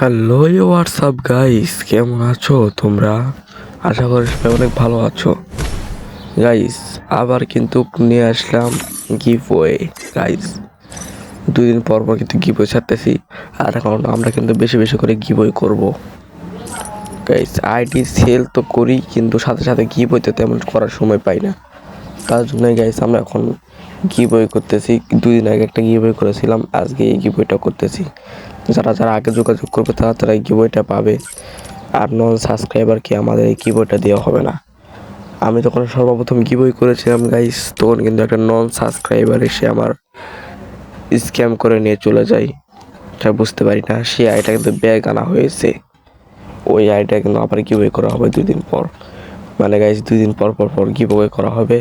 Hello WhatsApp guys, কেমন আছো তোমরা? আশা করি সবাই অনেক ভালো আছো গাইস। আবার কিন্তু নিয়ে আসলাম গিভওয়ে গাইস। 2 দিন পর পর কিন্তু গিভওয়ে ছাড়তেছি, আর এখন আমরা কিন্তু বেশি বেশি করে গিভওয়ে করব গাইস। আইডি সেল তো করি, কিন্তু সাথে সাথে গিভওয়ে তো তেমন করার সময় পাই না। তার জন্য গাইস আমরা এখন গিভওয়ে করতেছি। 2 দিন আগে একটা গিভওয়ে করেছিলাম, আজকে এই গিভওয়েটা করতেছি। যারা যারা আগে যোগাযোগ করবে তারা তারা এই গিভওয়েটা পাবে, আর নন সাবস্ক্রাইবারকে আমাদের এই গিভওয়েটা দেওয়া হবে না। আমি যখন সর্বপ্রথম গিভওয়ে করেছিলাম গাইস, তখন কিন্তু একটা নন সাবস্ক্রাইবার এসে আমার স্ক্যাম করে নিয়ে চলে যায়। এটা বুঝতে পারি না, সেই আইটা কিন্তু ব্যাগ আনা হয়েছে। ওই আইটা কিন্তু আবার গিভওয়ে করা হবে 2 দিন পর। মানে গাইস 2 দিন পর পর পর গিভওয়ে করা হবে।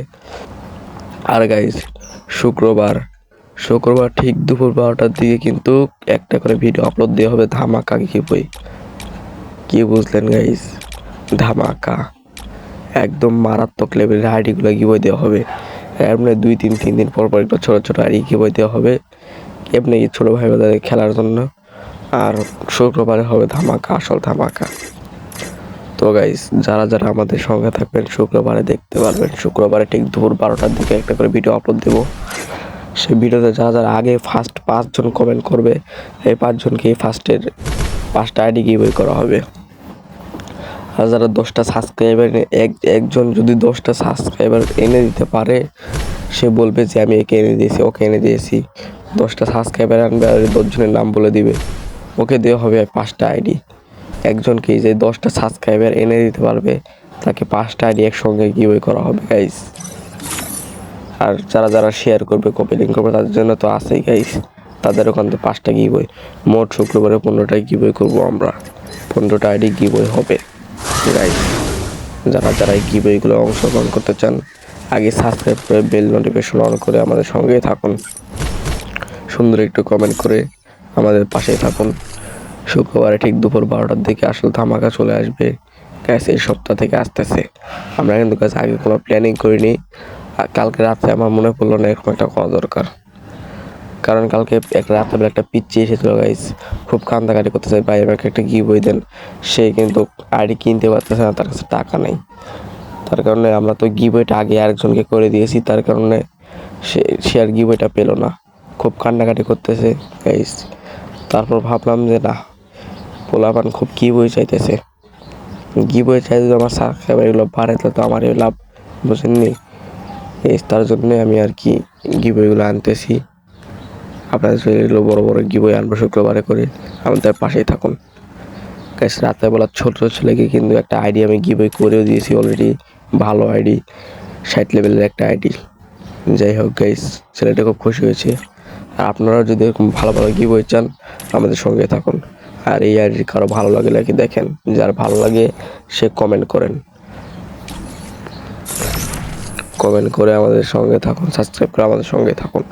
আর গাইস শুক্রবার শুক্রবার ঠিক দুপুর 12টার দিকে কিন্তু একটা করে ভিডিও আপলোড দেওয়া হবে ধামাকা গিভওয়ে। কি বুঝলেন গাইস? ধামাকা একদম মারাত্মক লেভেলের আইডিগুলো গিভওয়ে দেওয়া হবে। এমনি 2-3 দিন পর পর একটা ছোটো ছোটো আইডি গিভওয়ে দেওয়া হবে এমনি ছোটো ভাই বোনদের খেলার জন্য। আর শুক্রবারে হবে ধামাকা, আসল ধামাকা। তো গাইস যারা যারা আমাদের সঙ্গে থাকবেন শুক্রবারে দেখতে পারবেন। শুক্রবারে ঠিক দুপুর 12টার দিকে একটা করে ভিডিও আপলোড দেবো। সেই ভিডিওতে যারা যারা আগে ফার্স্ট 5 জন কমেন্ট করবে, এই 5 জনকেই ফার্স্টের 5টা আইডি গিভওয়ে করা হবে। আর যারা 10টা সাবস্ক্রাইবার একজন যদি 10টা সাবস্ক্রাইবার এনে দিতে পারে, সে বলবে যে আমি একে এনে দিয়েছি, ওকে এনে দিয়েছি। 10টা সাবস্ক্রাইবার আনবে আর 10 জনের নাম বলে দিবে, ওকে দেওয়া হবে 5টা আইডি। একজনকে যে 10টা সাবস্ক্রাইবার এনে দিতে পারবে তাকে 5টা আইডি একসঙ্গে গিভওয়ে করা হবে গাইস। আর যারা যারা শেয়ার করবে, কপি লিঙ্ক করবে, তাদের জন্য তো আছেই গাইস। তাদের ওখান থেকে 5টা গিভওয়ে। মোট শুক্রবারে 15টা গিভওয়ে করবো আমরা। 15টা আইডি গিভওয়ে হবে গাইস। যারা যারা এই গিভওয়েগুলো অংশগ্রহণ করতে চান, আগে সাবস্ক্রাইব করে বেল নোটিফিকেশন অন করে আমাদের সঙ্গেই থাকুন। সুন্দর একটু কমেন্ট করে আমাদের পাশেই থাকুন। শুক্রবারে ঠিক দুপুর 12টার দিকে আসলে ধামাকা চলে আসবে গ্যাস। এই সপ্তাহ থেকে আসতেছে। আমরা কিন্তু গ্যাস আগে কোনো প্ল্যানিং করিনি। কালকে রাতে আমার মনে পড়লো না এরকম একটা করা দরকার, কারণ কালকে এক রাত্রে একটা পিচ্চি এসেছিল গাইস। খুব কান্দাকাটি করতে চাই, ভাই আমাকে একটা গিভওয়ে দেন। সে কিন্তু আইডি কিনতে পারতেছে না, তার কাছে টাকা নেই। তার কারণে আমরা তো গিভওয়েটা আগে আরেকজনকে করে দিয়েছি, তার কারণে সে আর গিভওয়েটা পেলো না। খুব কান্নাকাটি করতেছে গাইস। তারপর ভাবলাম যে না, পোলাপান খুব গিভওয়ে চাইতেছে। গিভওয়ে চাই যদি আমার সাবস্ক্রাইবারগুলো বাড়ে তাহলে তো আমারই লাভ, বুঝেননি? তার জন্যে আমি আর কি গিভওয়েগুলো আনতেছি। আপনাদের এগুলো বড় বড় গিভওয়ে আনবো শুক্রবারে করে, আমাদের পাশেই থাকুন গাইস। রাতেরবেলা ছোট ছেলেকে কিন্তু একটা আইডি আমি গিভওয়ে করেও দিয়েছি অলরেডি, ভালো আইডি, 60 লেভেলের একটা আইডি। যাই হোক গাইস, ছেলেটা খুব খুশি হয়েছে। আর আপনারাও যদি এরকম ভালো ভালো গিভওয়ে চান, আমাদের সঙ্গে থাকুন। আর এই আইডি কারো ভালো লাগে নাকি দেখেন, যার ভালো লাগে সে কমেন্ট করেন, কমেন্ট করে আমাদের সঙ্গে থাকুন, সাবস্ক্রাইব করে আমাদের সঙ্গে থাকুন।